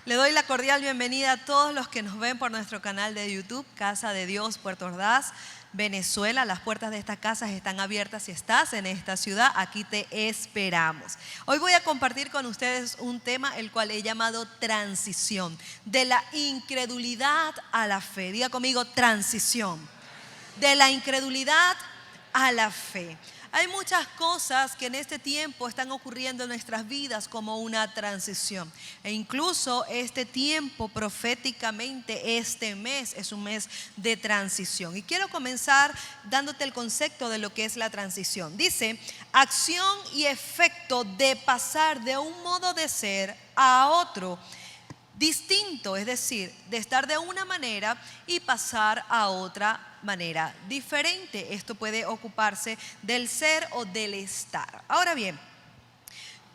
Le doy la cordial bienvenida a todos los que nos ven por nuestro canal de YouTube, Casa de Dios, Puerto Ordaz, Venezuela. Las puertas de estas casas están abiertas. Si estás en esta ciudad, aquí te esperamos. Hoy voy a compartir con ustedes un tema el cual he llamado transición, de la incredulidad a la fe. Diga conmigo, transición, de la incredulidad a la fe. Hay muchas cosas que en este tiempo están ocurriendo en nuestras vidas como una transición. E incluso este tiempo proféticamente, este mes es un mes de transición. Y quiero comenzar dándote el concepto de lo que es la transición. Dice, acción y efecto de pasar de un modo de ser a otro distinto, es decir, de estar de una manera y pasar a otra manera diferente. Esto puede ocuparse del ser o del estar. Ahora bien,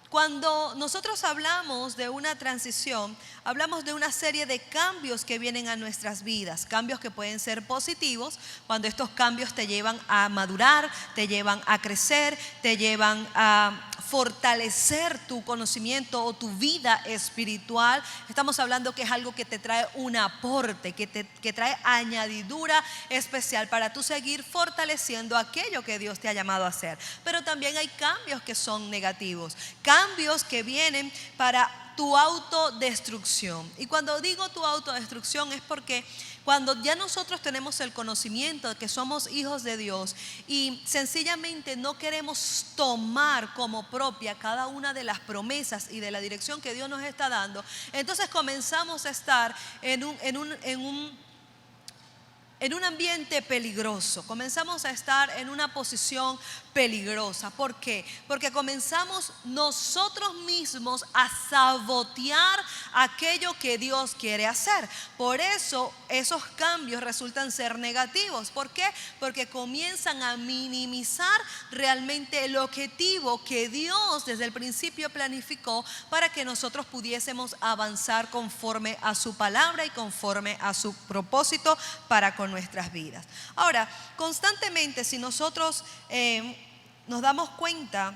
cuando nosotros hablamos de una transición, hablamos de una serie de cambios que vienen a nuestras vidas, cambios que pueden ser positivos, cuando estos cambios te llevan a madurar, te llevan a crecer, te llevan a fortalecer tu conocimiento o tu vida espiritual. Estamos hablando que es algo que te trae un aporte, que trae añadidura especial para tú seguir fortaleciendo aquello que Dios te ha llamado a hacer. Pero también hay cambios que son negativos, cambios que vienen para tu autodestrucción. Y cuando digo tu autodestrucción es porque cuando ya nosotros tenemos el conocimiento de que somos hijos de Dios y sencillamente no queremos tomar como propia cada una de las promesas y de la dirección que Dios nos está dando, entonces comenzamos a estar en un ambiente peligroso, comenzamos a estar en una posición peligrosa. ¿Por qué? Porque comenzamos nosotros mismos a sabotear aquello que Dios quiere hacer. Por eso esos cambios resultan ser negativos. ¿Por qué? Porque comienzan a minimizar realmente el objetivo que Dios desde el principio planificó para que nosotros pudiésemos avanzar conforme a su palabra y conforme a su propósito para con nuestras vidas. Ahora, constantemente si nosotros nos damos cuenta,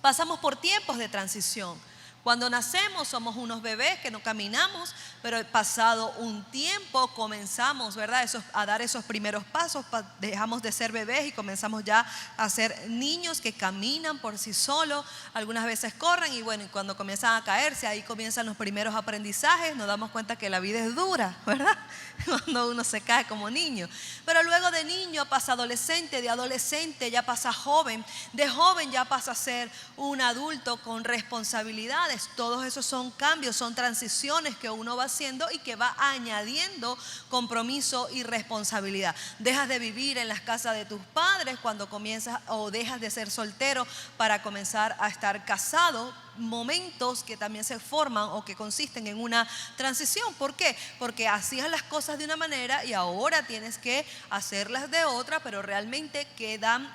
pasamos por tiempos de transición. Cuando nacemos somos unos bebés que no caminamos, pero pasado un tiempo comenzamos, ¿verdad?, a dar esos primeros pasos, dejamos de ser bebés y comenzamos ya a ser niños que caminan por sí solos, algunas veces corren y bueno, y cuando comienzan a caerse, ahí comienzan los primeros aprendizajes, nos damos cuenta que la vida es dura, ¿verdad?, cuando uno se cae como niño. Pero luego de niño pasa adolescente, de adolescente ya pasa joven, de joven ya pasa a ser un adulto con responsabilidades. Todos esos son cambios, son transiciones que uno va haciendo y que va añadiendo compromiso y responsabilidad. Dejas de vivir en las casas de tus padres cuando comienzas, o dejas de ser soltero para comenzar a estar casado. Momentos que también se forman o que consisten en una transición. ¿Por qué? Porque hacías las cosas de una manera y ahora tienes que hacerlas de otra, pero realmente quedan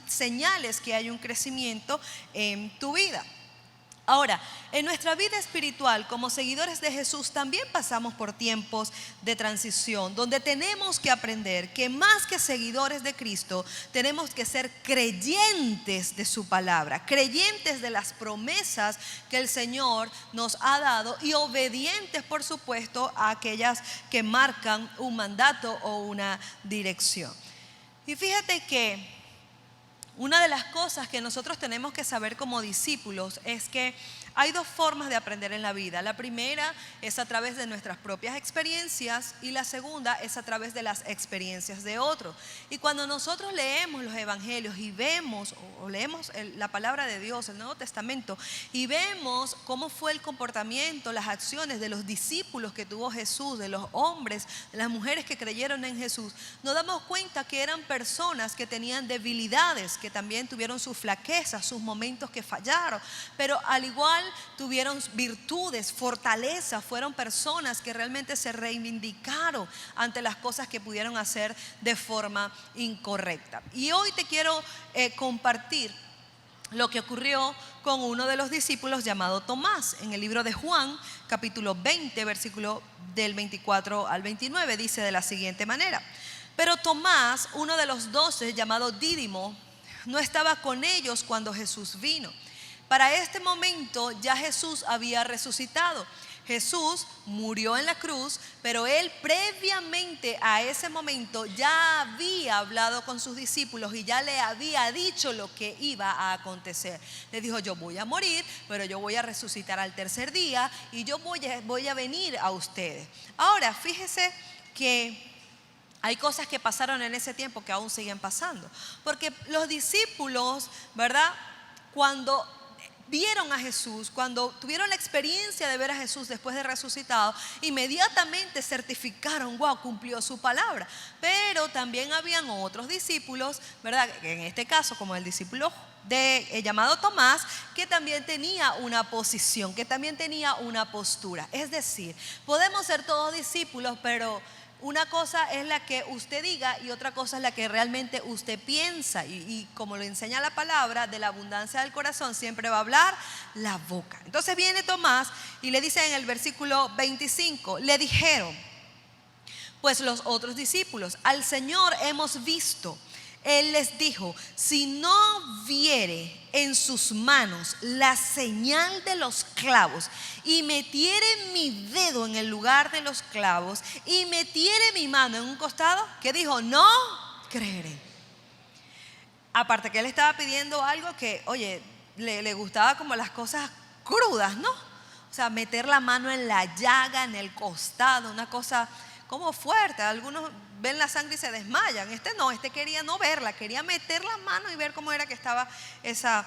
señales que hay un crecimiento en tu vida. Ahora, en nuestra vida espiritual como seguidores de Jesús también pasamos por tiempos de transición donde tenemos que aprender que más que seguidores de Cristo tenemos que ser creyentes de su palabra, creyentes de las promesas que el Señor nos ha dado y obedientes, por supuesto, a aquellas que marcan un mandato o una dirección. Y fíjate que una de las cosas que nosotros tenemos que saber como discípulos es que hay dos formas de aprender en la vida. La primera es a través de nuestras propias experiencias y la segunda es a través de las experiencias de otros. Y cuando nosotros leemos los evangelios y vemos o leemos la palabra de Dios, el Nuevo Testamento, y vemos cómo fue el comportamiento, las acciones de los discípulos que tuvo Jesús, de los hombres, de las mujeres que creyeron en Jesús, nos damos cuenta que eran personas que tenían debilidades, que también tuvieron sus flaquezas, sus momentos que fallaron, pero al igual tuvieron virtudes, fortaleza, fueron personas que realmente se reivindicaron ante las cosas que pudieron hacer de forma incorrecta. Y hoy te quiero compartir lo que ocurrió con uno de los discípulos llamado Tomás. En el libro de Juan, capítulo 20, versículo del 24 al 29, dice de la siguiente manera: pero Tomás, uno de los 12, llamado Dídimo, no estaba con ellos cuando Jesús vino. Para este momento ya Jesús había resucitado, Jesús murió en la cruz, pero él previamente a ese momento ya había hablado con sus discípulos y ya le había dicho lo que iba a acontecer. Le dijo: yo voy a morir, pero yo voy a resucitar al tercer día y yo voy a venir a ustedes. Ahora, fíjese que hay cosas que pasaron en ese tiempo que aún siguen pasando. Porque los discípulos, ¿verdad?, cuando vieron a Jesús, cuando tuvieron la experiencia de ver a Jesús después de resucitado, inmediatamente certificaron: wow, cumplió su palabra. Pero también habían otros discípulos, ¿verdad?, en este caso como el discípulo llamado Tomás, que también tenía una posición, que también tenía una postura. Es decir, podemos ser todos discípulos, pero una cosa es la que usted diga y otra cosa es la que realmente usted piensa. Y como lo enseña la palabra, de la abundancia del corazón siempre va a hablar la boca. Entonces viene Tomás y le dice en el versículo 25, le dijeron pues los otros discípulos: al Señor hemos visto. Él les dijo: si no viere en sus manos la señal de los clavos y metiere mi dedo en el lugar de los clavos y metiere mi mano en un costado, ¿qué dijo? No creeré. Aparte que él estaba pidiendo algo que, oye, le gustaba como las cosas crudas, ¿no? O sea, meter la mano en la llaga, en el costado, una cosa como fuerte. Algunos ven la sangre y se desmayan. Este quería no verla, quería meter la mano y ver cómo era que estaba esa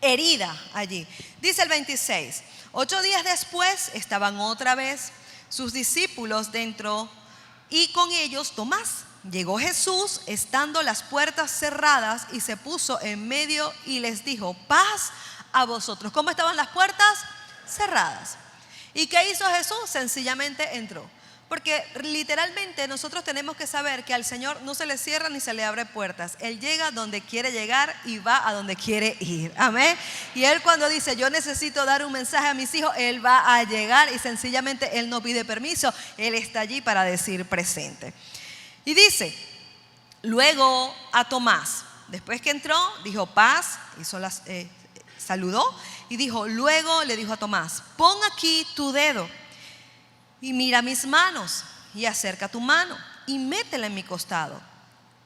herida allí. Dice el 26, 8 días después estaban otra vez sus discípulos dentro y con ellos Tomás. Llegó Jesús estando las puertas cerradas y se puso en medio y les dijo: paz a vosotros. ¿Cómo estaban las puertas? Cerradas. ¿Y qué hizo Jesús? Sencillamente entró. Porque literalmente nosotros tenemos que saber que al Señor no se le cierra ni se le abre puertas. Él llega donde quiere llegar y va a donde quiere ir. Amén. Y Él, cuando dice: yo necesito dar un mensaje a mis hijos, Él va a llegar y sencillamente Él no pide permiso. Él está allí para decir presente. Y dice, luego a Tomás, después que entró, dijo paz, saludó y dijo, luego le dijo a Tomás: pon aquí tu dedo y mira mis manos y acerca tu mano y métela en mi costado.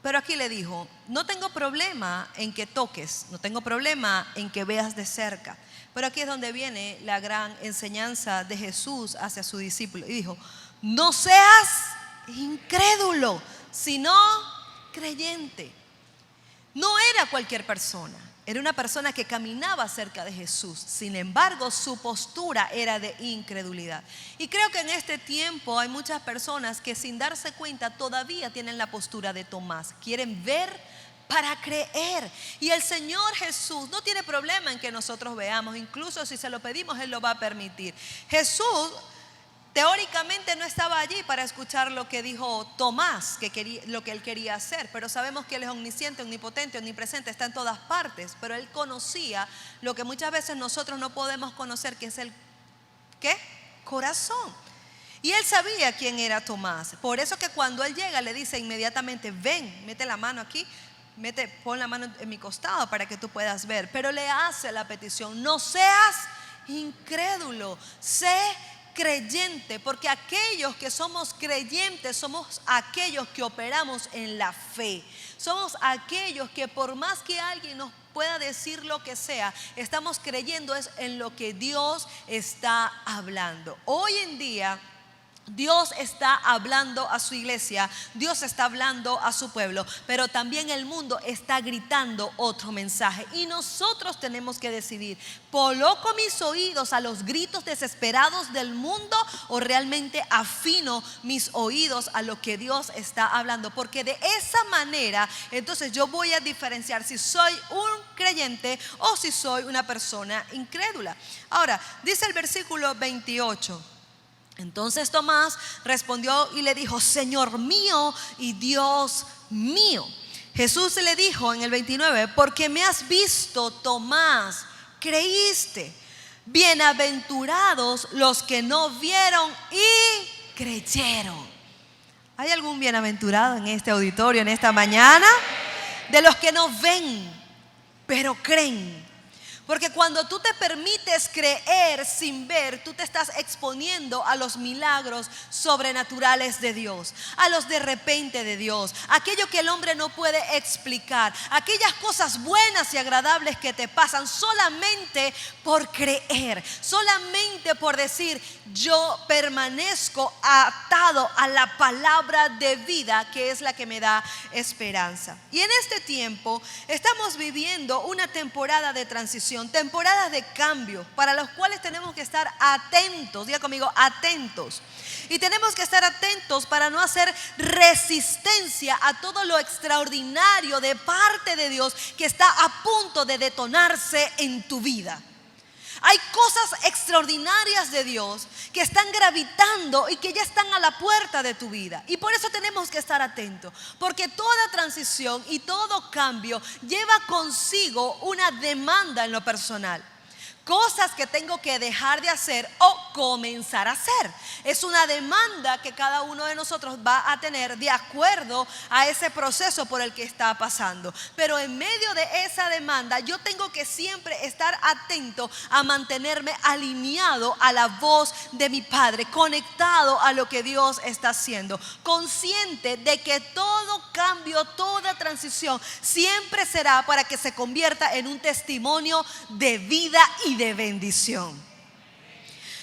Pero aquí le dijo: no tengo problema en que toques, no tengo problema en que veas de cerca. Pero aquí es donde viene la gran enseñanza de Jesús hacia su discípulo. Y dijo: no seas incrédulo, sino creyente. No era cualquier persona. Era una persona que caminaba cerca de Jesús. Sin embargo, su postura era de incredulidad. Y creo que en este tiempo hay muchas personas que, sin darse cuenta, todavía tienen la postura de Tomás. Quieren ver para creer. Y el Señor Jesús no tiene problema en que nosotros veamos. Incluso si se lo pedimos, Él lo va a permitir. Jesús teóricamente no estaba allí para escuchar lo que dijo Tomás, lo que él quería hacer, pero sabemos que Él es omnisciente, omnipotente, omnipresente, está en todas partes. Pero Él conocía lo que muchas veces nosotros no podemos conocer, que es el ¿qué? Corazón. Y Él sabía quién era Tomás. Por eso que cuando Él llega le dice inmediatamente: ven, mete la mano aquí, pon la mano en mi costado para que tú puedas ver. Pero le hace la petición: no seas incrédulo, sé creyente. Porque aquellos que somos creyentes somos aquellos que operamos en la fe. Somos aquellos que, por más que alguien nos pueda decir lo que sea, estamos creyendo es en lo que Dios está hablando. Hoy en día Dios está hablando a su iglesia, Dios está hablando a su pueblo, pero también el mundo está gritando otro mensaje. Y nosotros tenemos que decidir: ¿coloco mis oídos a los gritos desesperados del mundo o realmente afino mis oídos a lo que Dios está hablando? Porque de esa manera entonces yo voy a diferenciar si soy un creyente o si soy una persona incrédula. Ahora, dice el versículo 28. Entonces Tomás respondió y le dijo: Señor mío y Dios mío. Jesús le dijo en el 29: porque me has visto, Tomás, creíste. Bienaventurados los que no vieron y creyeron. ¿Hay algún bienaventurado en este auditorio en esta mañana? De los que no ven, pero creen. Porque cuando tú te permites creer sin ver, tú te estás exponiendo a los milagros sobrenaturales de Dios, a los de repente de Dios, aquello que el hombre no puede explicar, aquellas cosas buenas y agradables que te pasan solamente por creer, solamente por decir: yo permanezco atado a la palabra de vida, que es la que me da esperanza. Y en este tiempo estamos viviendo una temporada de transición, temporadas de cambio, para los cuales tenemos que estar atentos. Diga conmigo: atentos. Y tenemos que estar atentos para no hacer resistencia a todo lo extraordinario de parte de Dios que está a punto de detonarse en tu vida. Hay cosas extraordinarias de Dios que están gravitando y que ya están a la puerta de tu vida. Y por eso tenemos que estar atentos, porque toda transición y todo cambio lleva consigo una demanda en lo personal. Cosas que tengo que dejar de hacer o comenzar a hacer. Es una demanda que cada uno de nosotros va a tener de acuerdo a ese proceso por el que está pasando. Pero en medio de esa demanda, yo tengo que siempre estar atento a mantenerme alineado a la voz de mi Padre, conectado a lo que Dios está haciendo, consciente de que todo cambio, toda transición siempre será para que se convierta en un testimonio de vida y de bendición.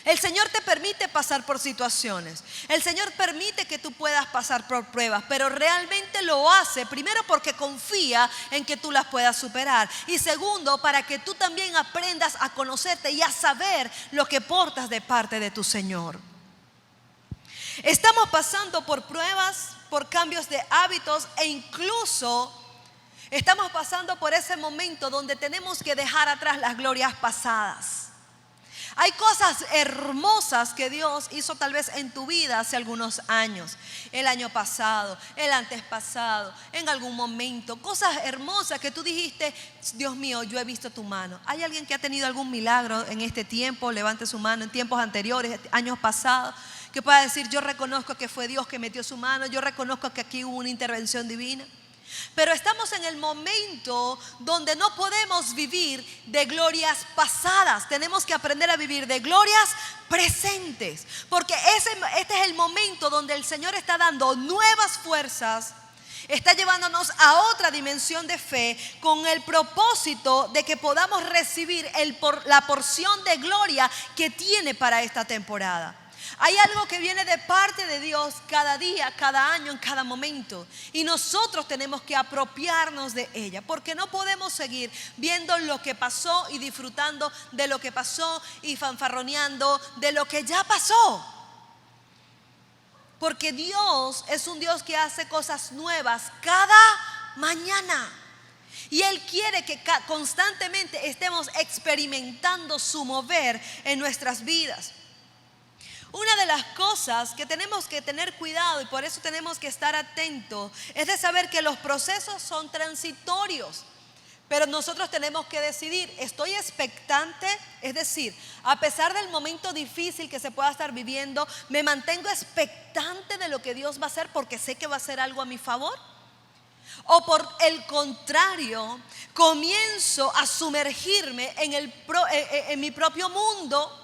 El Señor te permite pasar por situaciones. El Señor permite que tú puedas pasar por pruebas, pero realmente lo hace primero porque confía en que tú las puedas superar, y segundo, para que tú también aprendas a conocerte y a saber lo que portas de parte de tu Señor. Estamos pasando por pruebas, por cambios de hábitos, e incluso estamos pasando por ese momento donde tenemos que dejar atrás las glorias pasadas. Hay cosas hermosas que Dios hizo tal vez en tu vida hace algunos años, el año pasado, el antes pasado, en algún momento. Cosas hermosas que tú dijiste: Dios mío, yo he visto tu mano. ¿Hay alguien que ha tenido algún milagro en este tiempo? Levante su mano. En tiempos anteriores, años pasados, que pueda decir: yo reconozco que fue Dios que metió su mano, yo reconozco que aquí hubo una intervención divina. Pero estamos en el momento donde no podemos vivir de glorias pasadas. Tenemos que aprender a vivir de glorias presentes, porque este es el momento donde el Señor está dando nuevas fuerzas, está llevándonos a otra dimensión de fe, con el propósito de que podamos recibir la porción de gloria que tiene para esta temporada. Hay algo que viene de parte de Dios cada día, cada año, en cada momento, y nosotros tenemos que apropiarnos de ella, porque no podemos seguir viendo lo que pasó y disfrutando de lo que pasó y fanfarroneando de lo que ya pasó. Porque Dios es un Dios que hace cosas nuevas cada mañana. Y Él quiere que constantemente estemos experimentando su mover en nuestras vidas. Una de las cosas que tenemos que tener cuidado, y por eso tenemos que estar atentos, es de saber que los procesos son transitorios. Pero nosotros tenemos que decidir: estoy expectante, es decir, a pesar del momento difícil que se pueda estar viviendo, me mantengo expectante de lo que Dios va a hacer porque sé que va a hacer algo a mi favor. O por el contrario, comienzo a sumergirme en mi propio mundo,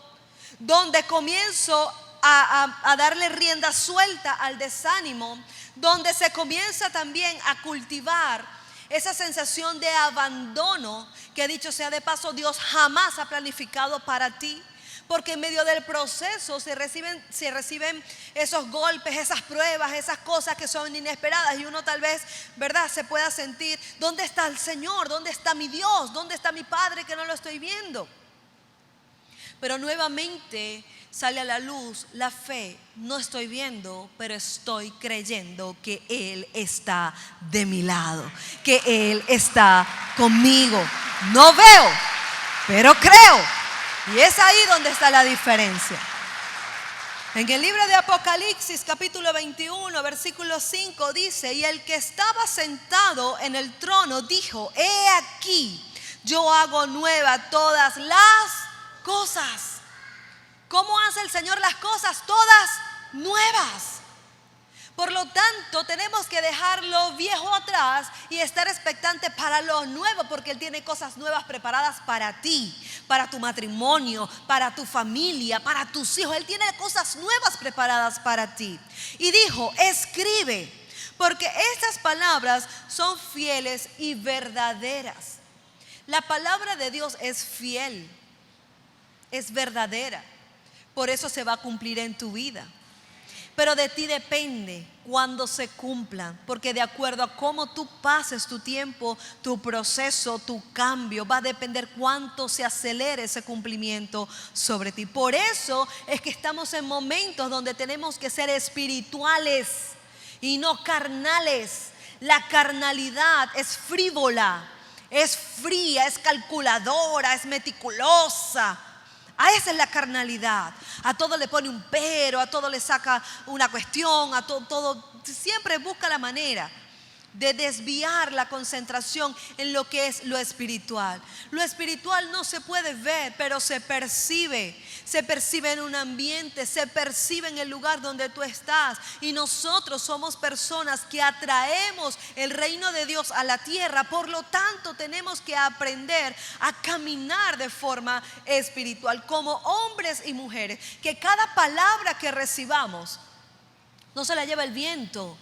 donde comienzo a darle rienda suelta al desánimo, donde se comienza también a cultivar esa sensación de abandono que, dicho sea de paso, Dios jamás ha planificado para ti. Porque en medio del proceso se reciben esos golpes, esas pruebas, esas cosas que son inesperadas, y uno tal vez, ¿verdad?, se pueda sentir: ¿dónde está el Señor? ¿Dónde está mi Dios? ¿Dónde está mi Padre que no lo estoy viendo? Pero nuevamente sale a la luz la fe. No estoy viendo, pero estoy creyendo que Él está de mi lado, que Él está conmigo. No veo, pero creo. Y es ahí donde está la diferencia. En el libro de Apocalipsis, capítulo 21, versículo 5, dice: y el que estaba sentado en el trono dijo: he aquí, yo hago nueva todas las cosas. ¿Cómo hace el Señor las cosas? Todas nuevas. Por lo tanto, tenemos que dejar lo viejo atrás y estar expectantes para lo nuevo, porque Él tiene cosas nuevas preparadas para ti, para tu matrimonio, para tu familia, para tus hijos. Él tiene cosas nuevas preparadas para ti. Y dijo, escribe, porque estas palabras son fieles y verdaderas. La palabra de Dios es fiel, es verdadera. Por eso se va a cumplir en tu vida. Pero de ti depende cuando se cumplan, porque de acuerdo a cómo tú pases tu tiempo, tu proceso, tu cambio, va a depender cuánto se acelere ese cumplimiento sobre ti. Por eso es que estamos en momentos donde tenemos que ser espirituales y no carnales. La carnalidad es frívola, es fría, es calculadora, es meticulosa. A esa es la carnalidad. A todo le pone un pero, a todo le saca una cuestión, a todo siempre busca la manera de desviar la concentración en lo que es lo espiritual. Lo espiritual no se puede ver, pero se percibe en un ambiente, se percibe en el lugar donde tú estás. Y nosotros somos personas que atraemos el reino de Dios a la tierra. Por lo tanto, tenemos que aprender a caminar de forma espiritual como hombres y mujeres, que cada palabra que recibamos no se la lleva el viento,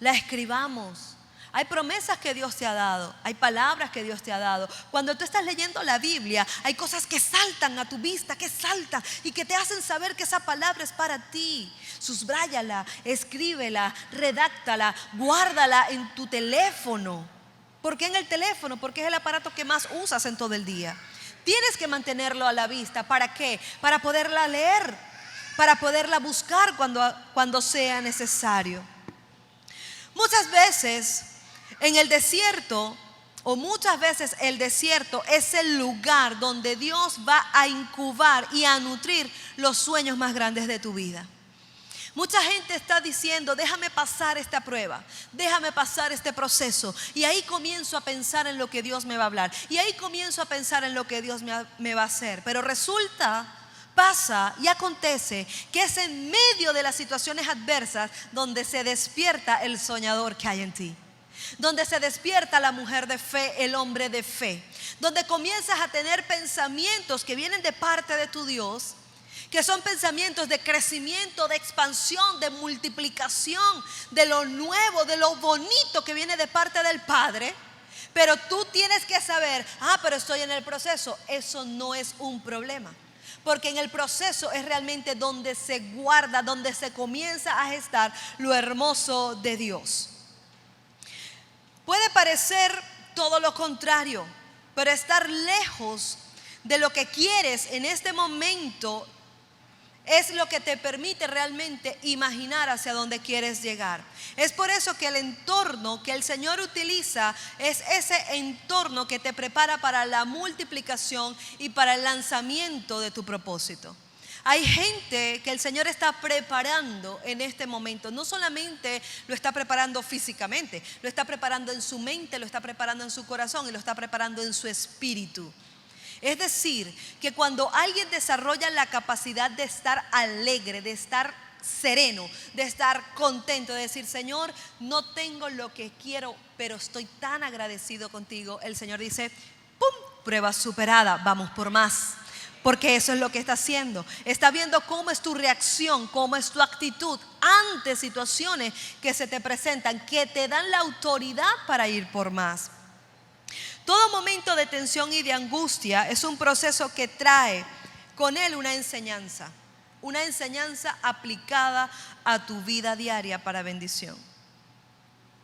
la escribamos. Hay promesas que Dios te ha dado, hay palabras que Dios te ha dado. Cuando tú estás leyendo la Biblia, hay cosas que saltan a tu vista, que saltan y que te hacen saber que esa palabra es para ti. Susbráyala, escríbela, redáctala, guárdala en tu teléfono. ¿Por qué en el teléfono? Porque es el aparato que más usas en todo el día. Tienes que mantenerlo a la vista. ¿Para qué? Para poderla leer, para poderla buscar cuando sea necesario. Muchas veces en el desierto, o muchas veces el desierto es el lugar donde Dios va a incubar y a nutrir los sueños más grandes de tu vida. Mucha gente está diciendo, déjame pasar esta prueba, déjame pasar este proceso. Y ahí comienzo a pensar en lo que Dios me va a hablar. Y ahí comienzo a pensar en lo que Dios me va a hacer. Pero resulta, pasa y acontece que es en medio de las situaciones adversas donde se despierta el soñador que hay en ti. Donde se despierta la mujer de fe, el hombre de fe. Donde comienzas a tener pensamientos que vienen de parte de tu Dios, que son pensamientos de crecimiento, de expansión, de multiplicación, de lo nuevo, de lo bonito que viene de parte del Padre. Pero tú tienes que saber, pero estoy en el proceso. Eso no es un problema, porque en el proceso es realmente donde se guarda, donde se comienza a gestar lo hermoso de Dios. Puede parecer todo lo contrario, pero estar lejos de lo que quieres en este momento es lo que te permite realmente imaginar hacia dónde quieres llegar. Es por eso que el entorno que el Señor utiliza es ese entorno que te prepara para la multiplicación y para el lanzamiento de tu propósito. Hay gente que el Señor está preparando en este momento. No solamente lo está preparando físicamente, lo está preparando en su mente, lo está preparando en su corazón y lo está preparando en su espíritu. Es decir, que cuando alguien desarrolla la capacidad de estar alegre, de estar sereno, de estar contento, de decir, Señor, no tengo lo que quiero, pero estoy tan agradecido contigo. El Señor dice, ¡pum! Prueba superada, vamos por más. Porque eso es lo que está haciendo. Está viendo cómo es tu reacción, cómo es tu actitud ante situaciones que se te presentan, que te dan la autoridad para ir por más. Todo momento de tensión y de angustia es un proceso que trae con él una enseñanza aplicada a tu vida diaria para bendición.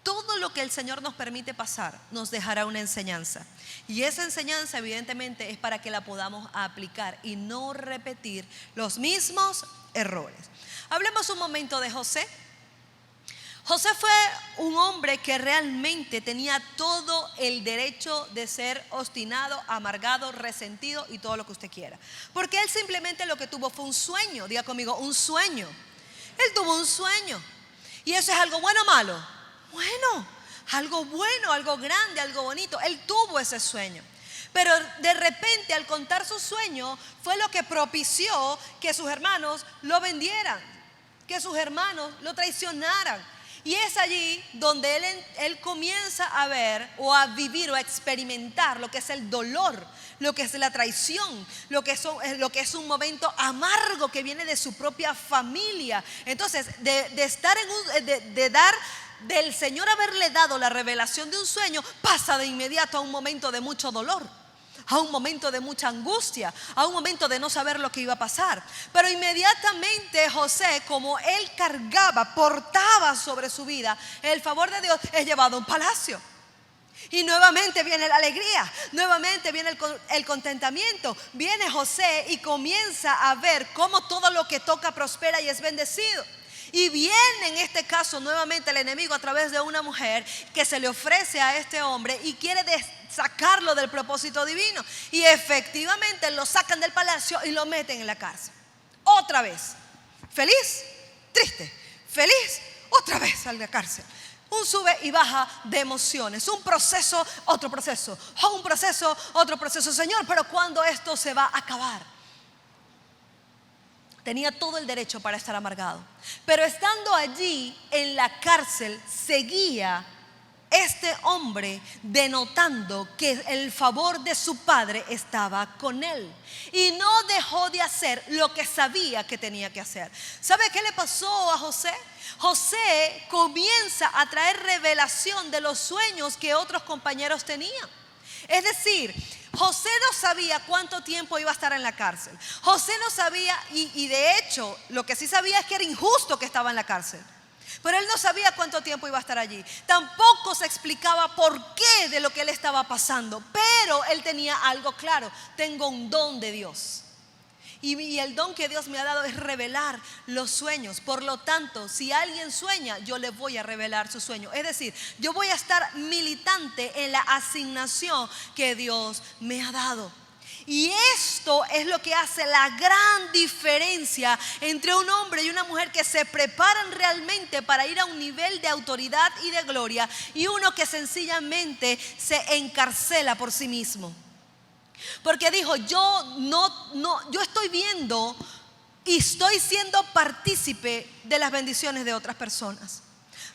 Todo lo que el Señor nos permite pasar nos dejará una enseñanza. Y esa enseñanza evidentemente es para que la podamos aplicar y no repetir los mismos errores. Hablemos un momento de José. José fue un hombre que realmente tenía todo el derecho de ser obstinado, amargado, resentido y todo lo que usted quiera. Porque él simplemente lo que tuvo fue un sueño. Diga conmigo, un sueño. Él tuvo un sueño. ¿Y eso es algo bueno o malo? Bueno, algo bueno, algo grande, algo bonito. Él tuvo ese sueño. Pero de repente al contar su sueño fue lo que propició que sus hermanos lo vendieran, que sus hermanos lo traicionaran. Y es allí donde él comienza a ver o a vivir o a experimentar lo que es el dolor, lo que es la traición, lo que es un momento amargo que viene de su propia familia. Entonces, del Señor haberle dado la revelación de un sueño, pasa de inmediato a un momento de mucho dolor, a un momento de mucha angustia, a un momento de no saber lo que iba a pasar. Pero inmediatamente José, como él portaba sobre su vida el favor de Dios, es llevado a un palacio. Y nuevamente viene la alegría, nuevamente viene el contentamiento. Viene José y comienza a ver cómo todo lo que toca prospera y es bendecido. Y viene en este caso nuevamente el enemigo a través de una mujer que se le ofrece a este hombre y quiere sacarlo del propósito divino. Y efectivamente lo sacan del palacio y lo meten en la cárcel. Otra vez, feliz, triste, feliz, otra vez a la cárcel. Un sube y baja de emociones, un proceso, otro proceso, un proceso, otro proceso. Señor, pero ¿cuándo esto se va a acabar? Tenía todo el derecho para estar amargado. Pero estando allí en la cárcel, seguía este hombre denotando que el favor de su padre estaba con él. Y no dejó de hacer lo que sabía que tenía que hacer. ¿Sabe qué le pasó a José? José comienza a traer revelación de los sueños que otros compañeros tenían. Es decir, José no sabía cuánto tiempo iba a estar en la cárcel. José no sabía, y de hecho, lo que sí sabía es que era injusto que estaba en la cárcel. Pero él no sabía cuánto tiempo iba a estar allí. Tampoco se explicaba por qué de lo que él estaba pasando. Pero él tenía algo claro: tengo un don de Dios. Y el don que Dios me ha dado es revelar los sueños. Por lo tanto, si alguien sueña, yo le voy a revelar su sueño. Es decir, yo voy a estar militante en la asignación que Dios me ha dado. Y esto es lo que hace la gran diferencia entre un hombre y una mujer que se preparan realmente para ir a un nivel de autoridad y de gloria, y uno que sencillamente se encarcela por sí mismo. Porque dijo: yo estoy viendo y estoy siendo partícipe de las bendiciones de otras personas.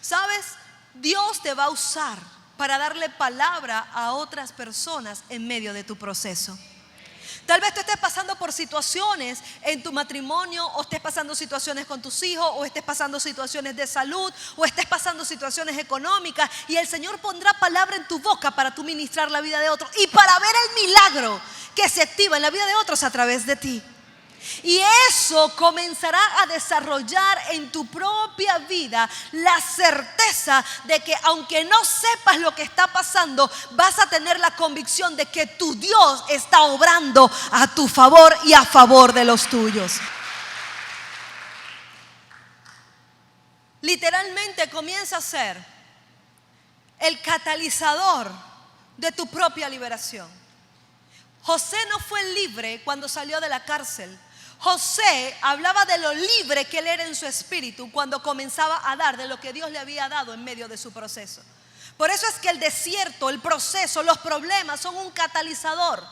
¿Sabes? Dios te va a usar para darle palabra a otras personas en medio de tu proceso. Tal vez tú estés pasando por situaciones en tu matrimonio, o estés pasando situaciones con tus hijos, o estés pasando situaciones de salud, o estés pasando situaciones económicas, y el Señor pondrá palabra en tu boca para tú ministrar la vida de otros y para ver el milagro que se activa en la vida de otros a través de ti. Y eso comenzará a desarrollar en tu propia vida la certeza de que, aunque no sepas lo que está pasando, vas a tener la convicción de que tu Dios está obrando a tu favor y a favor de los tuyos. Literalmente comienza a ser el catalizador de tu propia liberación. José no fue libre cuando salió de la cárcel. José hablaba de lo libre que él era en su espíritu cuando comenzaba a dar de lo que Dios le había dado en medio de su proceso. Por eso es que el desierto, el proceso, los problemas son un catalizador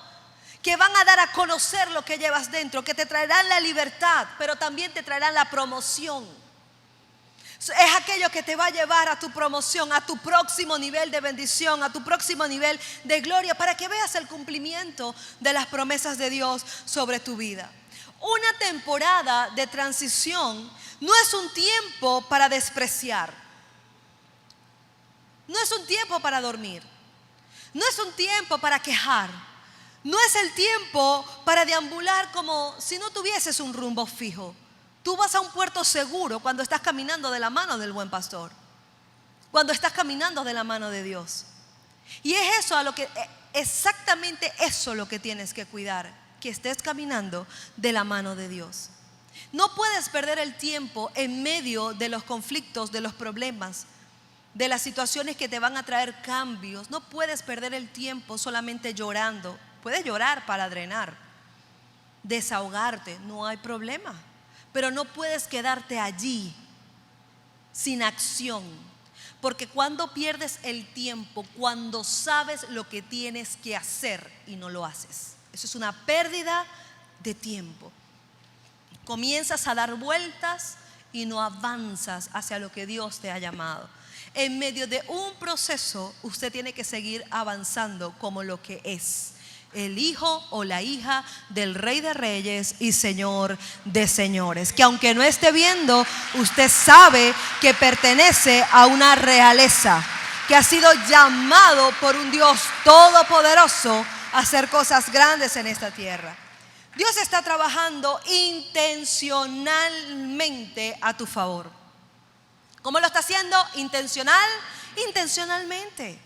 que van a dar a conocer lo que llevas dentro, que te traerán la libertad, pero también te traerán la promoción. Es aquello que te va a llevar a tu promoción, a tu próximo nivel de bendición, a tu próximo nivel de gloria, para que veas el cumplimiento de las promesas de Dios sobre tu vida. Una temporada de transición no es un tiempo para despreciar, no es un tiempo para dormir, no es un tiempo para quejar, no es el tiempo para deambular como si no tuvieses un rumbo fijo. Tú vas a un puerto seguro cuando estás caminando de la mano del buen pastor, cuando estás caminando de la mano de Dios. Y es eso exactamente eso lo que tienes que cuidar, que estés caminando de la mano de Dios. No puedes perder el tiempo en medio de los conflictos, de los problemas, de las situaciones que te van a traer cambios. No puedes perder el tiempo solamente llorando. Puedes llorar para drenar, desahogarte, no hay problema. Pero no puedes quedarte allí sin acción. Porque cuando pierdes el tiempo, cuando sabes lo que tienes que hacer y no lo haces, eso es una pérdida de tiempo. Comienzas a dar vueltas y no avanzas hacia lo que Dios te ha llamado. En medio de un proceso, usted tiene que seguir avanzando como lo que es: el hijo o la hija del Rey de Reyes y Señor de Señores. Que aunque no esté viendo, usted sabe que pertenece a una realeza, que ha sido llamado por un Dios todopoderoso a hacer cosas grandes en esta tierra. Dios está trabajando intencionalmente a tu favor. ¿Cómo lo está haciendo? Intencionalmente.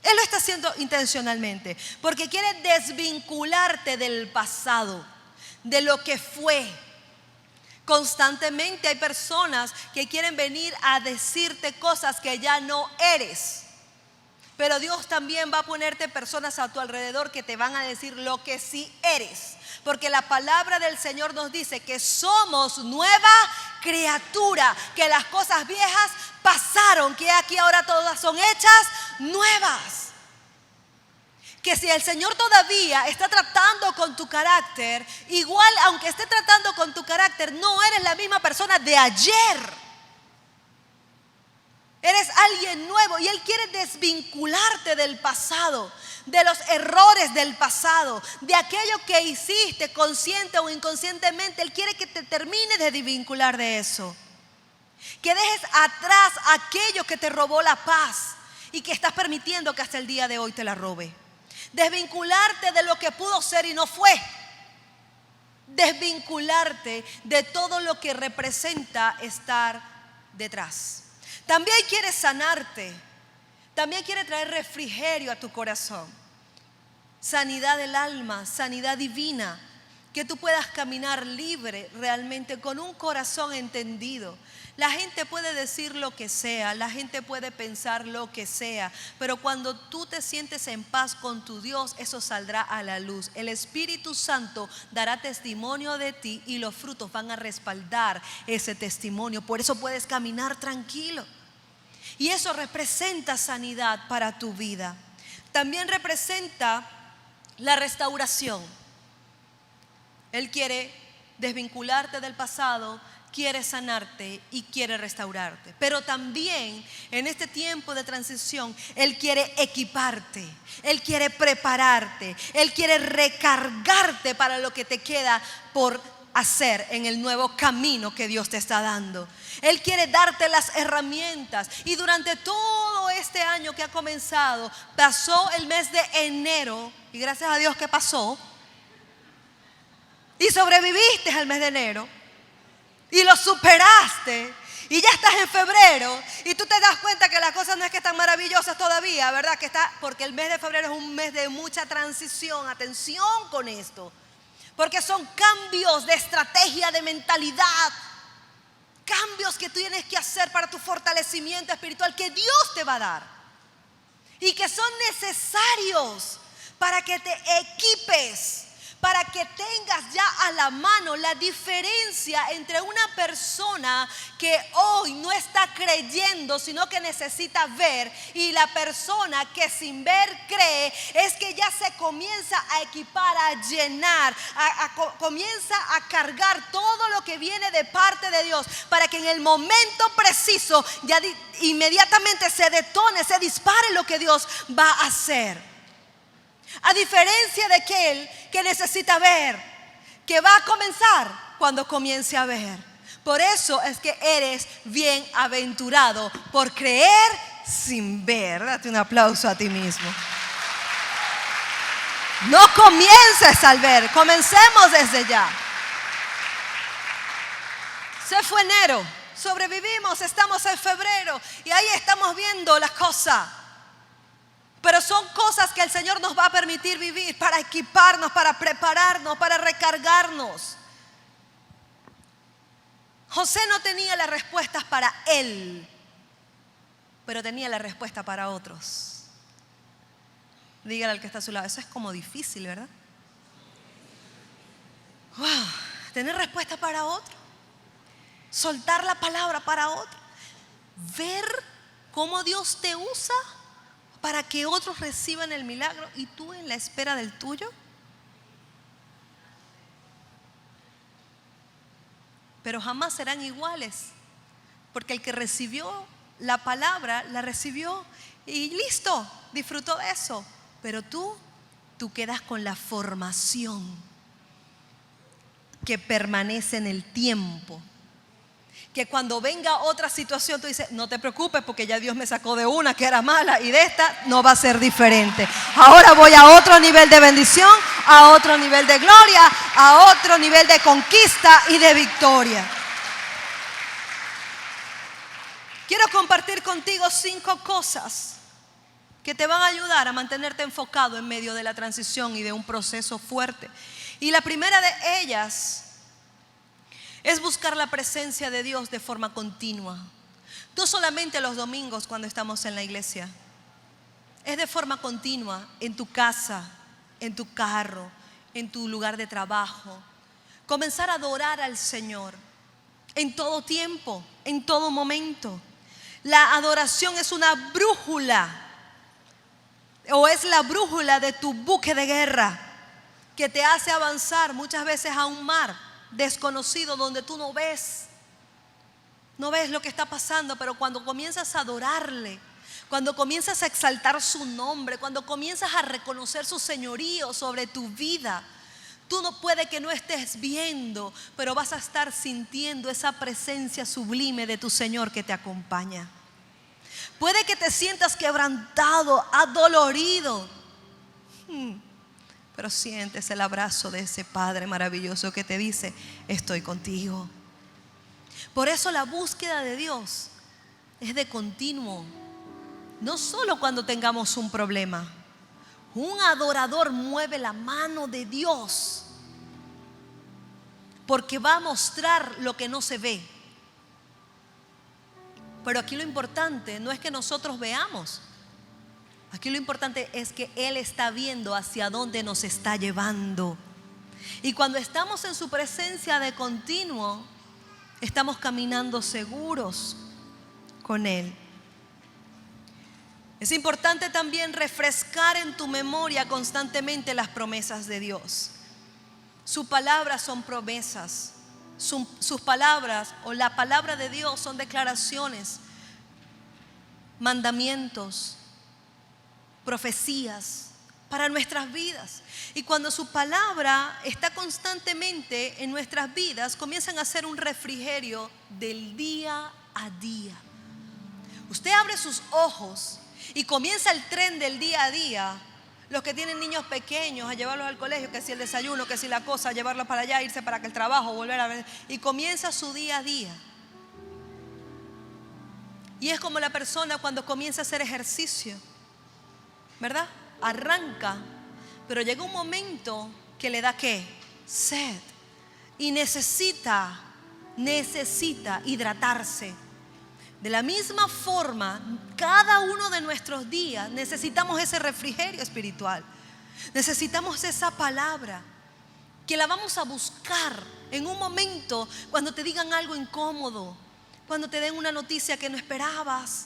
Él lo está haciendo intencionalmente, porque quiere desvincularte del pasado, de lo que fue. Constantemente hay personas que quieren venir a decirte cosas que ya no eres. Pero Dios también va a ponerte personas a tu alrededor que te van a decir lo que sí eres. Porque la palabra del Señor nos dice que somos nueva criatura, que las cosas viejas pasaron, que aquí ahora todas son hechas nuevas. Que si el Señor todavía está tratando con tu carácter, igual aunque esté tratando con tu carácter, no eres la misma persona de ayer. Eres alguien nuevo y Él quiere desvincularte del pasado, de los errores del pasado, de aquello que hiciste consciente o inconscientemente. Él quiere que te termines de desvincular de eso. Que dejes atrás aquello que te robó la paz y que estás permitiendo que hasta el día de hoy te la robe. Desvincularte de lo que pudo ser y no fue. Desvincularte de todo lo que representa estar detrás. También quiere sanarte. También quiere traer refrigerio a tu corazón. Sanidad del alma, sanidad divina. Que tú puedas caminar libre realmente con un corazón entendido. La gente puede decir lo que sea, la gente puede pensar lo que sea, pero cuando tú te sientes en paz con tu Dios, eso saldrá a la luz. El Espíritu Santo dará testimonio de ti y los frutos van a respaldar ese testimonio. Por eso puedes caminar tranquilo. Y eso representa sanidad para tu vida. También representa la restauración. Él quiere desvincularte del pasado, quiere sanarte y quiere restaurarte. Pero también en este tiempo de transición, Él quiere equiparte, Él quiere prepararte, Él quiere recargarte para lo que te queda por hacer en el nuevo camino que Dios te está dando. Él quiere darte las herramientas. Y durante todo este año que ha comenzado, pasó el mes de enero, y gracias a Dios que pasó, y sobreviviste al mes de enero, y lo superaste, y ya estás en febrero, y tú te das cuenta que las cosas no es que están maravillosas todavía, ¿verdad? Que está, porque el mes de febrero es un mes de mucha transición. Atención con esto, porque son cambios de estrategia, de mentalidad, cambios que tú tienes que hacer para tu fortalecimiento espiritual que Dios te va a dar y que son necesarios para que te equipes, para que tengas ya a la mano la diferencia entre una persona que hoy no está creyendo, sino que necesita ver, y la persona que sin ver cree. Es que ya se comienza a equipar, a llenar, comienza a cargar todo lo que viene de parte de Dios, para que en el momento preciso ya inmediatamente se detone, se dispare lo que Dios va a hacer. A diferencia de aquel que necesita ver, que va a comenzar cuando comience a ver. Por eso es que eres bienaventurado, por creer sin ver. Date un aplauso a ti mismo. No comiences al ver, comencemos desde ya. Se fue enero, sobrevivimos, estamos en febrero y ahí estamos viendo las cosas. Pero son cosas que el Señor nos va a permitir vivir para equiparnos, para prepararnos, para recargarnos. José no tenía las respuestas para él, pero tenía la respuesta para otros. Dígale al que está a su lado, eso es como difícil, ¿verdad? Wow, tener respuesta para otro, soltar la palabra para otro, ver cómo Dios te usa para que otros reciban el milagro y tú en la espera del tuyo. Pero jamás serán iguales porque el que recibió la palabra, la recibió y listo, disfrutó de eso. Pero tú quedas con la formación que permanece en el tiempo. Que cuando venga otra situación tú dices, no te preocupes porque ya Dios me sacó de una que era mala y de esta no va a ser diferente. Ahora voy a otro nivel de bendición, a otro nivel de gloria, a otro nivel de conquista y de victoria. Quiero compartir contigo 5 cosas que te van a ayudar a mantenerte enfocado en medio de la transición y de un proceso fuerte. Y la primera de ellas es buscar la presencia de Dios de forma continua. No solamente los domingos cuando estamos en la iglesia. Es de forma continua en tu casa, en tu carro, en tu lugar de trabajo. Comenzar a adorar al Señor en todo tiempo, en todo momento. La adoración es una brújula, o es la brújula de tu buque de guerra que te hace avanzar muchas veces a un mar desconocido donde tú no ves lo que está pasando, pero cuando comienzas a adorarle, cuando comienzas a exaltar su nombre, cuando comienzas a reconocer su señorío sobre tu vida, tú no puede que no estés viendo, pero vas a estar sintiendo esa presencia sublime de tu Señor que te acompaña. Puede que te sientas quebrantado, adolorido, pero sientes el abrazo de ese Padre maravilloso que te dice, estoy contigo. Por eso la búsqueda de Dios es de continuo. No solo cuando tengamos un problema. Un adorador mueve la mano de Dios porque va a mostrar lo que no se ve. Pero aquí lo importante no es que nosotros veamos. Aquí lo importante es que Él está viendo hacia dónde nos está llevando. Y cuando estamos en su presencia de continuo, estamos caminando seguros con Él. Es importante también refrescar en tu memoria constantemente las promesas de Dios. Sus palabras son promesas. Sus palabras o la palabra de Dios son declaraciones, mandamientos, profecías para nuestras vidas. Y cuando su palabra está constantemente en nuestras vidas, comienzan a ser un refrigerio del día a día. Usted abre sus ojos y comienza el tren del día a día. Los que tienen niños pequeños, a llevarlos al colegio, que si el desayuno, que si la cosa, llevarlos para allá, irse para que el trabajo, volver a ver. Y comienza su día a día. Y es como la persona cuando comienza a hacer ejercicio, ¿verdad? Arranca, pero llega un momento que le da ¿qué? Sed. Y necesita hidratarse. De la misma forma, cada uno de nuestros días necesitamos ese refrigerio espiritual. Necesitamos esa palabra que la vamos a buscar en un momento cuando te digan algo incómodo, cuando te den una noticia que no esperabas,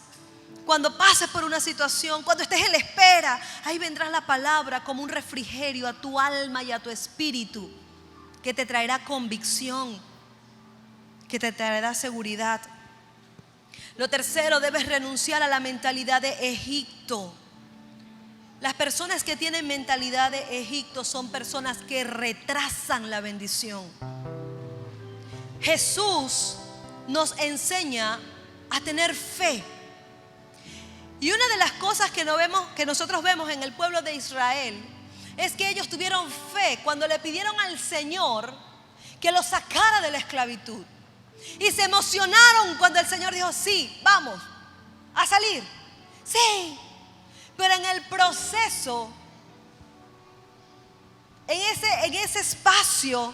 cuando pases por una situación, cuando estés en la espera. Ahí vendrá la palabra como un refrigerio a tu alma y a tu espíritu, que te traerá convicción, que te traerá seguridad. Lo tercero, debes renunciar a la mentalidad de Egipto. Las personas que tienen mentalidad de Egipto son personas que retrasan la bendición. Jesús nos enseña a tener fe. Y una de las cosas que nosotros vemos en el pueblo de Israel es que ellos tuvieron fe cuando le pidieron al Señor que los sacara de la esclavitud. Y se emocionaron cuando el Señor dijo, sí, vamos a salir. Sí, pero en el proceso, en ese espacio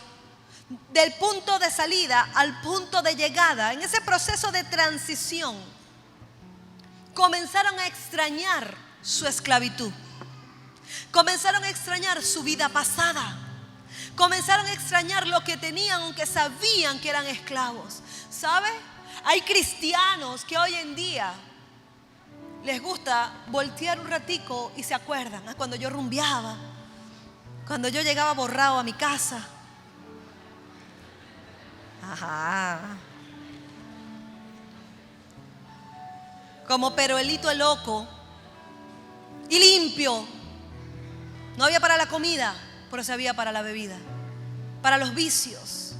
del punto de salida al punto de llegada, en ese proceso de transición, comenzaron a extrañar su esclavitud. Comenzaron a extrañar su vida pasada. Comenzaron a extrañar lo que tenían, aunque sabían que eran esclavos. ¿Sabe? Hay cristianos que hoy en día les gusta voltear un ratico y se acuerdan cuando yo rumbeaba, cuando yo llegaba borrado a mi casa. Ajá. como Peruelito el loco, y limpio. No había para la comida, pero se había para la bebida, para los vicios.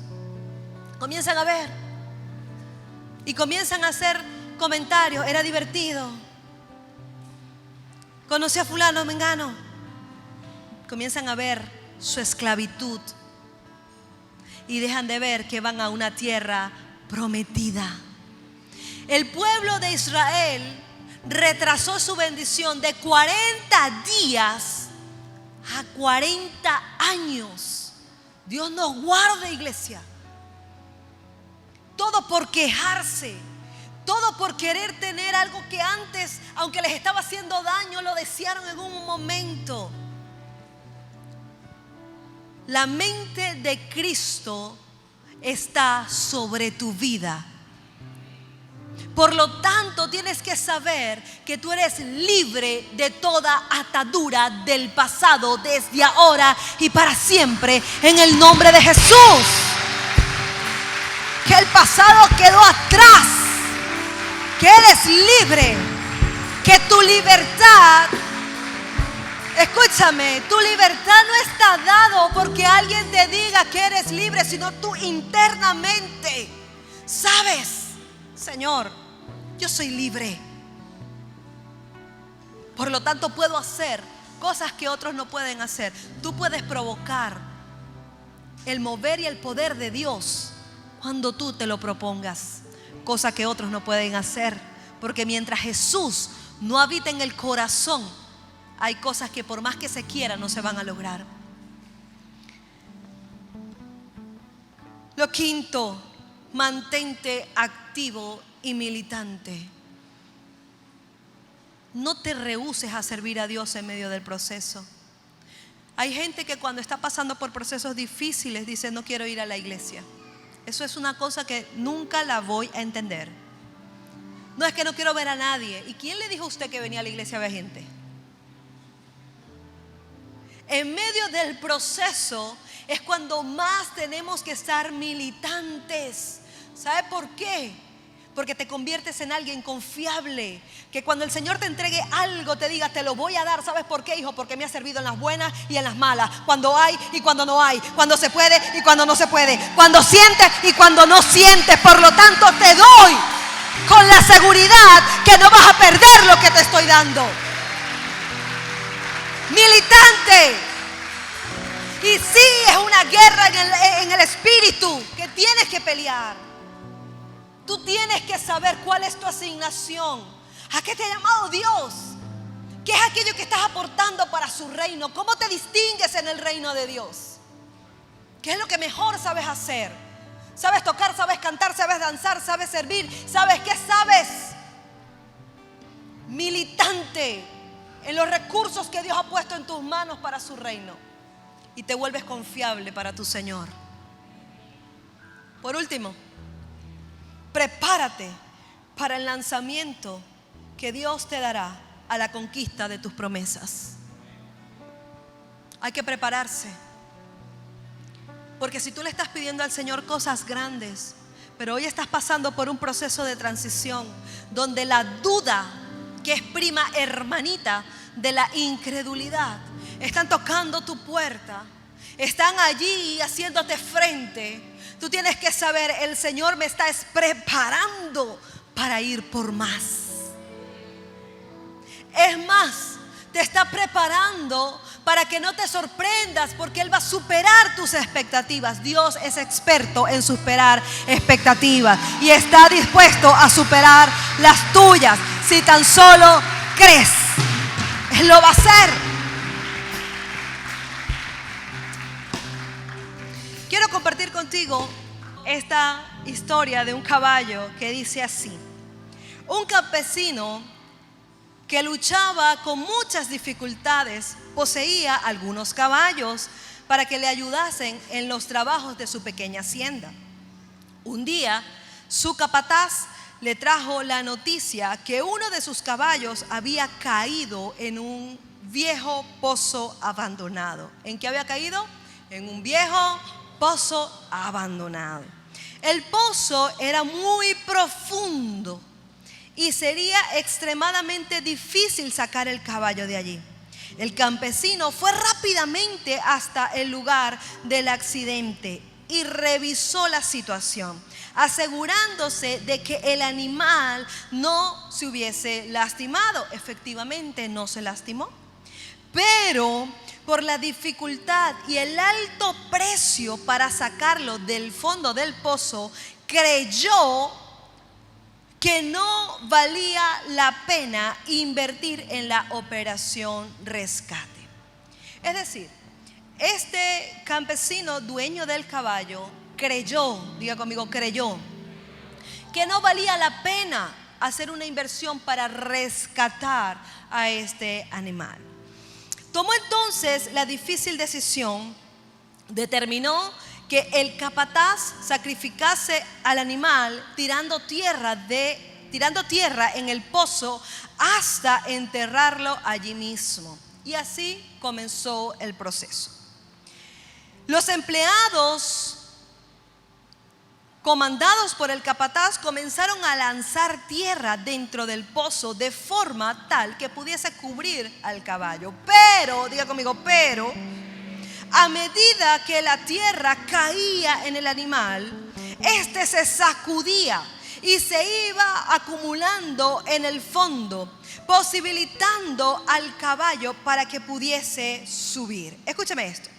Comienzan a ver y comienzan a hacer comentarios. Era divertido. Conocí a fulano, mengano. Comienzan a ver su esclavitud y dejan de ver que van a una tierra prometida. El pueblo de Israel retrasó su bendición de 40 días a 40 años. Dios nos guarde, iglesia. Todo por quejarse, todo por querer tener algo que antes, aunque les estaba haciendo daño, lo desearon en un momento. La mente de Cristo está sobre tu vida. Por lo tanto, tienes que saber que tú eres libre de toda atadura del pasado desde ahora y para siempre, en el nombre de Jesús. Que el pasado quedó atrás, que eres libre, que tu libertad, escúchame, tu libertad no está dado porque alguien te diga que eres libre, sino tú internamente sabes, Señor, yo soy libre. Por lo tanto puedo hacer cosas que otros no pueden hacer. Tú puedes provocar el mover y el poder de Dios cuando tú te lo propongas, cosa que otros no pueden hacer, porque mientras Jesús no habita en el corazón, hay cosas que por más que se quieran no se van a lograr. Lo quinto, mantente activo y militante. No te rehúses a servir a Dios en medio del proceso. Hay gente que cuando está pasando por procesos difíciles dice: no quiero ir a la iglesia. Eso es una cosa que nunca la voy a entender. No es que no quiero ver a nadie. ¿Y quién le dijo a usted que venía a la iglesia a ver gente? En medio del proceso es cuando más tenemos que estar militantes. ¿Sabe por qué? Porque te conviertes en alguien confiable, que cuando el Señor te entregue algo te diga: te lo voy a dar. ¿Sabes por qué, hijo? Porque me ha servido en las buenas y en las malas, cuando hay y cuando no hay, cuando se puede y cuando no se puede, cuando sientes y cuando no sientes. Por lo tanto te doy con la seguridad que no vas a perder lo que te estoy dando. Militante. Y sí, es una guerra en el espíritu que tienes que pelear. Tú tienes que saber cuál es tu asignación. ¿A qué te ha llamado Dios? ¿Qué es aquello que estás aportando para su reino? ¿Cómo te distingues en el reino de Dios? ¿Qué es lo que mejor sabes hacer? ¿Sabes tocar? ¿Sabes cantar? ¿Sabes danzar? ¿Sabes servir? ¿Sabes qué sabes? Militante en los recursos que Dios ha puesto en tus manos para su reino. Y te vuelves confiable para tu Señor. Por último, prepárate para el lanzamiento que Dios te dará a la conquista de tus promesas. Hay que prepararse. Porque si tú le estás pidiendo al Señor cosas grandes, pero hoy estás pasando por un proceso de transición donde la duda, que es prima hermanita de la incredulidad, están tocando tu puerta, están allí haciéndote frente. Tú tienes que saber: el Señor me está preparando para ir por más. Es más, te está preparando para que no te sorprendas, porque Él va a superar tus expectativas. Dios es experto en superar expectativas y está dispuesto a superar las tuyas si tan solo crees. Él lo va a hacer. Quiero compartir contigo esta historia de un caballo que dice así: un campesino que luchaba con muchas dificultades poseía algunos caballos para que le ayudasen en los trabajos de su pequeña hacienda. Un día, su capataz le trajo la noticia que uno de sus caballos había caído en un viejo pozo abandonado. ¿En qué había caído? En un viejo pozo abandonado. El pozo era muy profundo y sería extremadamente difícil sacar el caballo de allí. El campesino fue rápidamente hasta el lugar del accidente y revisó la situación, asegurándose de que el animal no se hubiese lastimado. Efectivamente, no se lastimó. Pero por la dificultad y el alto precio para sacarlo del fondo del pozo, creyó que no valía la pena invertir en la operación rescate. Es decir, este campesino dueño del caballo creyó, diga conmigo, creyó, que no valía la pena hacer una inversión para rescatar a este animal. Tomó entonces la difícil decisión, determinó que el capataz sacrificase al animal tirando tierra en el pozo hasta enterrarlo allí mismo. Y así comenzó el proceso. Los empleados, comandados por el capataz, comenzaron a lanzar tierra dentro del pozo de forma tal que pudiese cubrir al caballo. Pero, diga conmigo, pero a medida que la tierra caía en el animal, este se sacudía y se iba acumulando en el fondo, posibilitando al caballo para que pudiese subir. Escúcheme esto.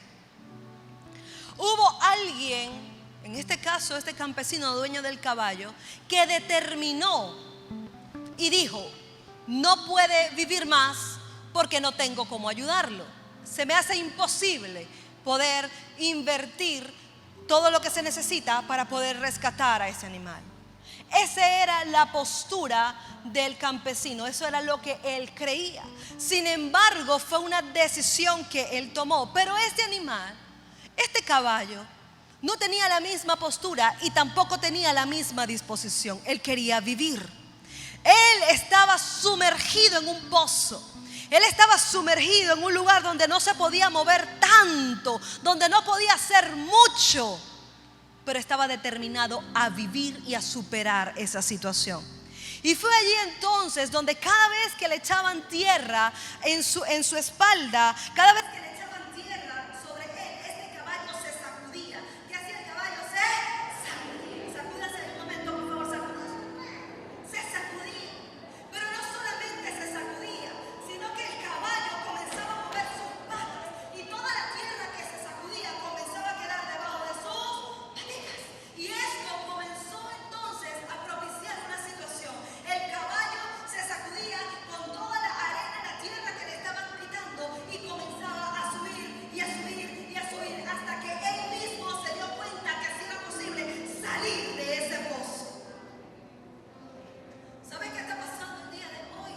Hubo alguien, en este caso este campesino dueño del caballo, que determinó y dijo: no puede vivir más porque no tengo cómo ayudarlo. Se me hace imposible poder invertir todo lo que se necesita para poder rescatar a ese animal. Esa era la postura del campesino, eso era lo que él creía. Sin embargo, fue una decisión que él tomó. Pero este animal, este caballo, no tenía la misma postura y tampoco tenía la misma disposición. Él quería vivir. Él estaba sumergido en un pozo. Él estaba sumergido en un lugar donde no se podía mover tanto, donde no podía hacer mucho, pero estaba determinado a vivir y a superar esa situación. Y fue allí entonces donde cada vez que le echaban tierra en su espalda, cada vez que le echaban tierra sobre él, este caballo se sacudía. ¿Qué hacía el caballo? Se sacudía. Sacúdase en un momento, por favor, sacúdase. Se sacudía. Pero no solamente se sacudía, sino que el caballo comenzaba a mover sus patas y toda la tierra que se sacudía comenzaba a quedar debajo de sus patas. Y esto comenzó entonces a propiciar una situación. El caballo se sacudía con toda la arena y la tierra que le estaban quitando y comenzaba a subir y a subir y a subir hasta que él mismo se dio cuenta que así era posible salir de ese pozo. ¿Saben qué está pasando el día de hoy?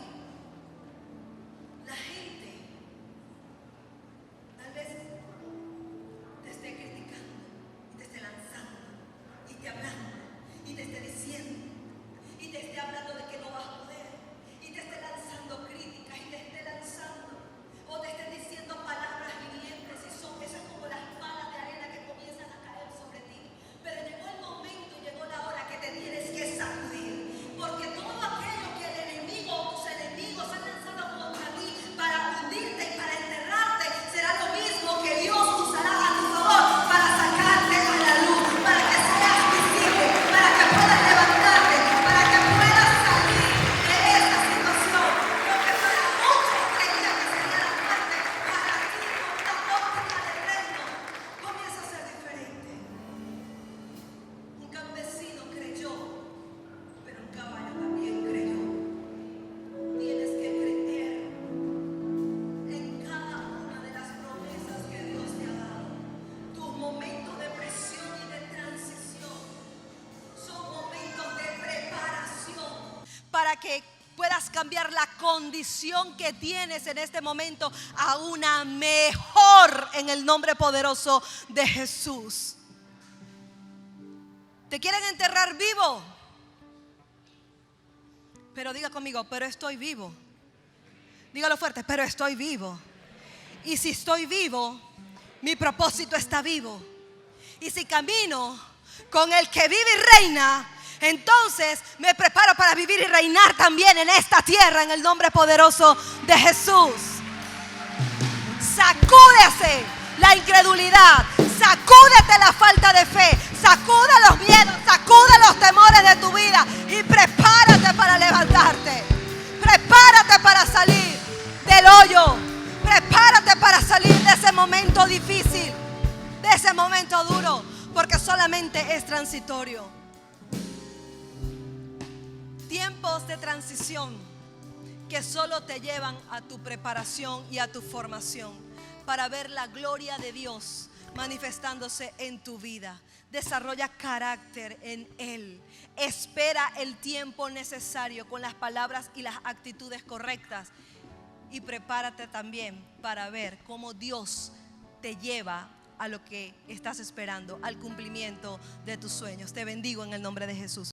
La gente tal vez te esté criticando y te esté lanzando y te hablando y te esté diciendo y te esté hablando de que no vas a poder y te esté lanzando críticas y te esté lanzando o te esté diciendo palabras hirientes y son esas como las balas de arena que comienzan a caer sobre ti. Pero llegó el momento y llegó la hora que te tienes que sacudir, porque todo aquello que el enemigo o tus enemigos han lanzado contra ti para hundirte y para enterrarte será lo mismo que Dios usará a tu favor para sacarte a la luz, para que seas visible, para que puedas levantarte, para que puedas salir de esa situación. Lo que para muchos creían que sería la muerte, para ti con la óptica del reino comienza a ser diferente. Un campesino creyó, pero un caballo también creyó. Tienes que creer en cada una de las promesas que Dios te ha dado. Tus momentos de presión y de transición son momentos de preparación para que puedas cambiar la condición que tienes en este momento a una mejor en el nombre poderoso de Jesús. ¿Te quieren enterrar vivo? Pero diga conmigo, pero estoy vivo. Dígalo fuerte, pero estoy vivo. Y si estoy vivo, mi propósito está vivo. Y si camino con el que vive y reina, entonces me preparo para vivir y reinar también en esta tierra en el nombre poderoso de Jesús. Sacúdese la incredulidad, sacúdete la falta de fe, sacuda los miedos, sacuda los temores de tu vida y prepárate para levantarte. Prepárate para salir del hoyo. Prepárate para salir de ese momento difícil, de ese momento duro, porque solamente es transitorio. Tiempos de transición que solo te llevan a tu preparación y a tu formación para ver la gloria de Dios manifestándose en tu vida. Desarrolla carácter en Él. Espera el tiempo necesario con las palabras y las actitudes correctas. Y prepárate también para ver cómo Dios te lleva a lo que estás esperando, al cumplimiento de tus sueños. Te bendigo en el nombre de Jesús.